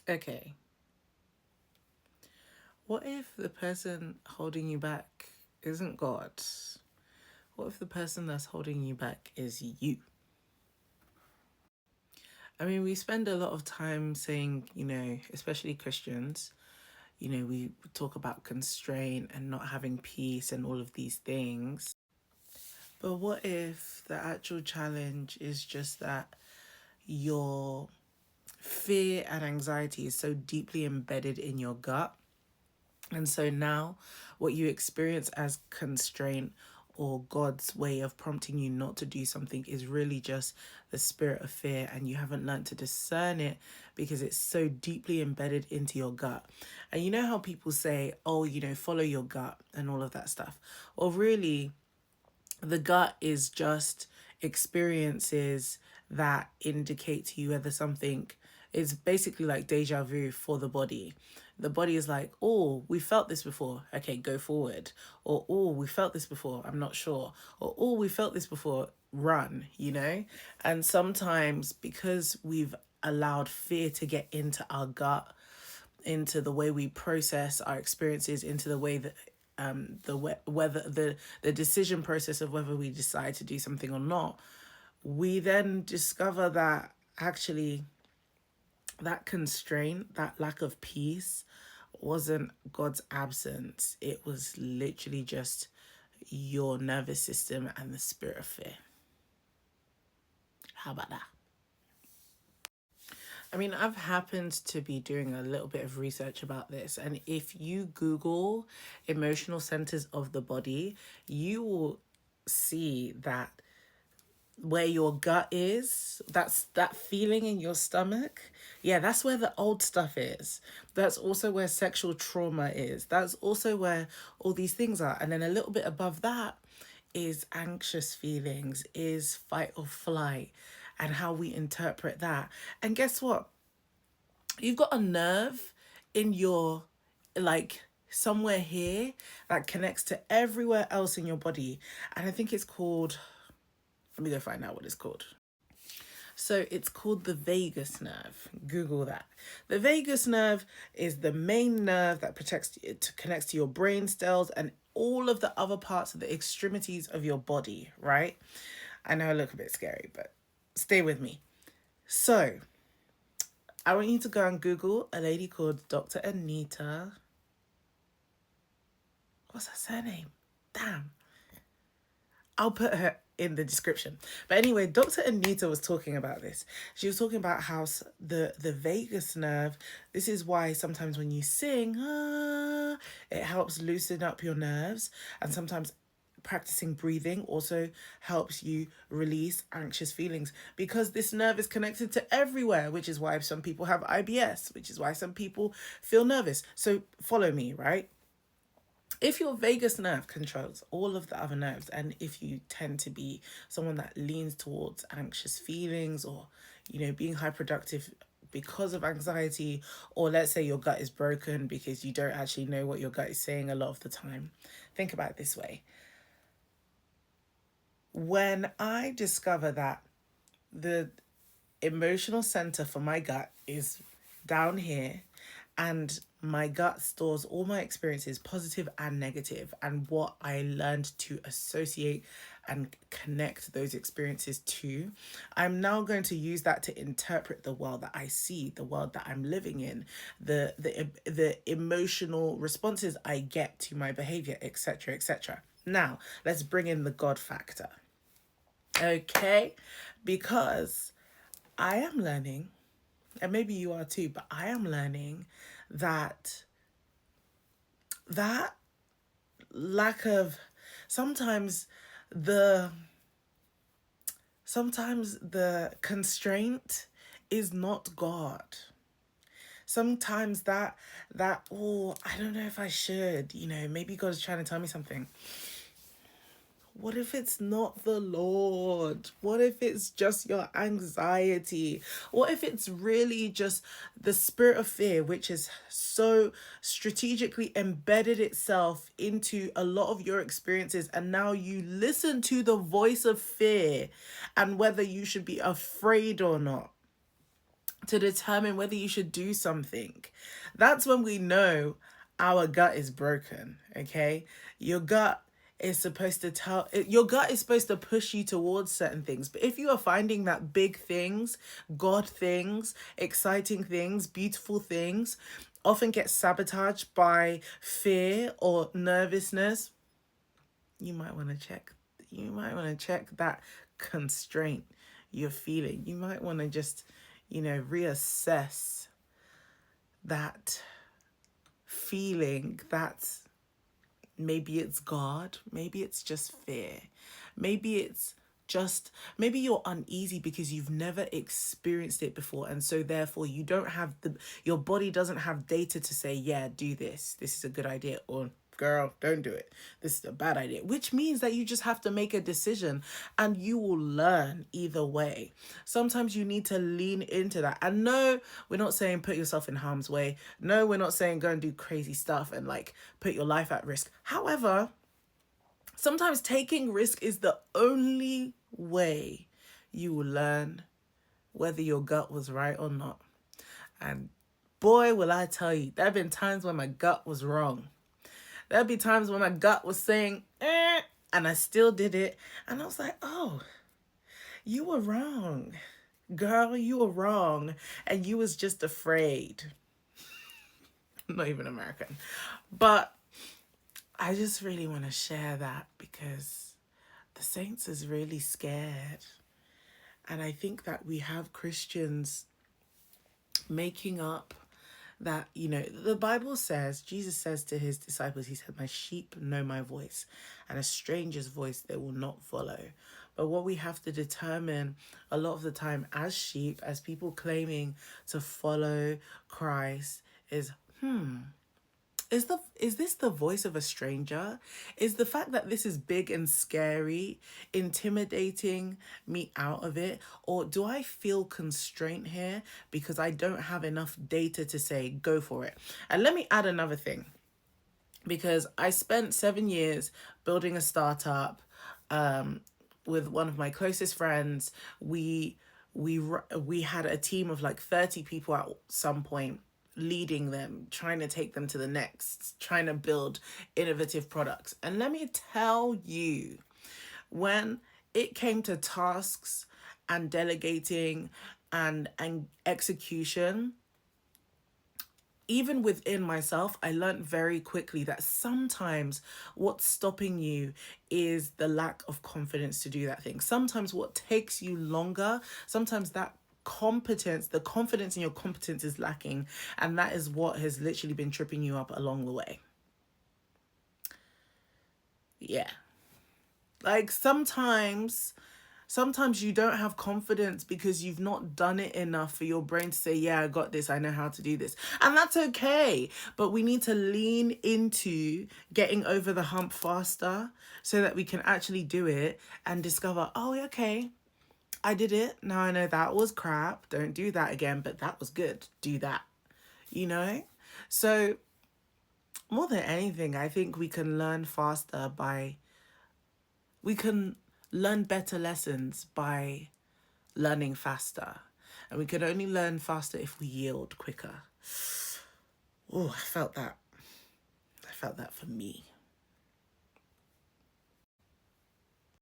Okay, what if the person holding you back isn't God? What if the person that's holding you back is you? I mean, we spend a lot of time saying, especially Christians, we talk about constraint and not having peace and all of these things. But what if the actual challenge is just that your fear and anxiety is so deeply embedded in your gut? And so now what you experience as constraint or God's way of prompting you not to do something is really just the spirit of fear, and you haven't learned to discern it because it's so deeply embedded into your gut. And you know how people say, oh, follow your gut and all of that stuff. Well, really, the gut is just experiences that indicate to you whether something is basically like deja vu for the body. The body is like, oh, we felt this before. Okay, go forward. Or, oh, we felt this before. I'm not sure. Or, oh, we felt this before. Run. And sometimes because we've allowed fear to get into our gut, into the way we process our experiences, into the way that whether the decision process of whether we decide to do something or not, we then discover that actually that constraint, that lack of peace, wasn't God's absence. It was literally just your nervous system and the spirit of fear. How about that? I mean, I've happened to be doing a little bit of research about this, and if you Google emotional centers of the body, you will see that where your gut is, that's that feeling in your stomach. Yeah, that's where the old stuff is. That's also where sexual trauma is. That's also where all these things are. And then a little bit above that is anxious feelings, is fight or flight, and how we interpret that. And guess what? You've got a nerve in your, like, somewhere here that connects to everywhere else in your body. And I think it's called, let me go find out what it's called. So it's called the vagus nerve. Google that. The vagus nerve is the main nerve that connects to your brain cells and all of the other parts of the extremities of your body, right? I know I look a bit scary, but stay with me. So I want you to go and Google a lady called Dr. Anita. What's her surname? Damn. I'll put her in the description. But anyway, Dr. Anita was talking about this. She was talking about how the vagus nerve, this is why sometimes when you sing, it helps loosen up your nerves. And sometimes practicing breathing also helps you release anxious feelings because this nerve is connected to everywhere, which is why some people have IBS, which is why some people feel nervous. So follow me, right? If your vagus nerve controls all of the other nerves, and if you tend to be someone that leans towards anxious feelings or, being high productive because of anxiety, or let's say your gut is broken because you don't actually know what your gut is saying a lot of the time, think about it this way. When I discover that the emotional center for my gut is down here, and my gut stores all my experiences, positive and negative, and what I learned to associate and connect those experiences to. I'm now going to use that to interpret the world that I see, the world that I'm living in, the emotional responses I get to my behavior, etc., etc. Now, let's bring in the God factor. Okay? Because I am learning, and maybe you are too, but I am learning that that lack of sometimes the constraint is not God. Sometimes that oh, I don't know if I should, maybe God's trying to tell me something. What if it's not the Lord? What if it's just your anxiety? What if it's really just the spirit of fear, which is so strategically embedded itself into a lot of your experiences, and now you listen to the voice of fear and whether you should be afraid or not? to determine whether you should do something. That's when we know our gut is broken, okay? Your gut is supposed to your gut is supposed to push you towards certain things. But if you are finding that big things, God things, exciting things, beautiful things often get sabotaged by fear or nervousness, you might want to check. You might want to check that constraint you're feeling. You might want to just, reassess that feeling that maybe it's God, maybe it's just fear, maybe you're uneasy because you've never experienced it before, and so therefore you don't have your body doesn't have data to say, yeah, do this is a good idea, or girl, don't do it, this is a bad idea, which means that you just have to make a decision, and you will learn either way. Sometimes you need to lean into that. And no, we're not saying put yourself in harm's way. No, we're not saying go and do crazy stuff and like put your life at risk. However, sometimes taking risk is the only way you will learn whether your gut was right or not. And boy, will I tell you, there have been times when my gut was wrong. There'd be times when my gut was saying, and I still did it. And I was like, oh, you were wrong. Girl, you were wrong. And you was just afraid. Not even American. But I just really want to share that because the saints is really scared. And I think that we have Christians making up that, the Bible says, Jesus says to his disciples, he said, my sheep know my voice, and a stranger's voice they will not follow. But what we have to determine a lot of the time as sheep, as people claiming to follow Christ, is, is this the voice of a stranger? Is the fact that this is big and scary intimidating me out of it? Or do I feel constraint here because I don't have enough data to say, go for it? And let me add another thing, because I spent 7 years building a startup with one of my closest friends. We had a team of like 30 people at some point, leading them, trying to take them to the next, trying to build innovative products. And let me tell you, when it came to tasks and delegating and execution, even within myself, I learned very quickly that sometimes what's stopping you is the lack of confidence to do that thing. Sometimes what takes you longer, sometimes that the confidence in your competence is lacking, and that is what has literally been tripping you up along the way. Yeah. Like sometimes you don't have confidence because you've not done it enough for your brain to say, yeah, I got this, I know how to do this. And that's okay. But we need to lean into getting over the hump faster so that we can actually do it and discover, oh, okay, I did it. Now I know that was crap. Don't do that again, but that was good. Do that, So more than anything, I think we can learn faster we can learn better lessons by learning faster. And we can only learn faster if we yield quicker. Oh, I felt that. I felt that for me.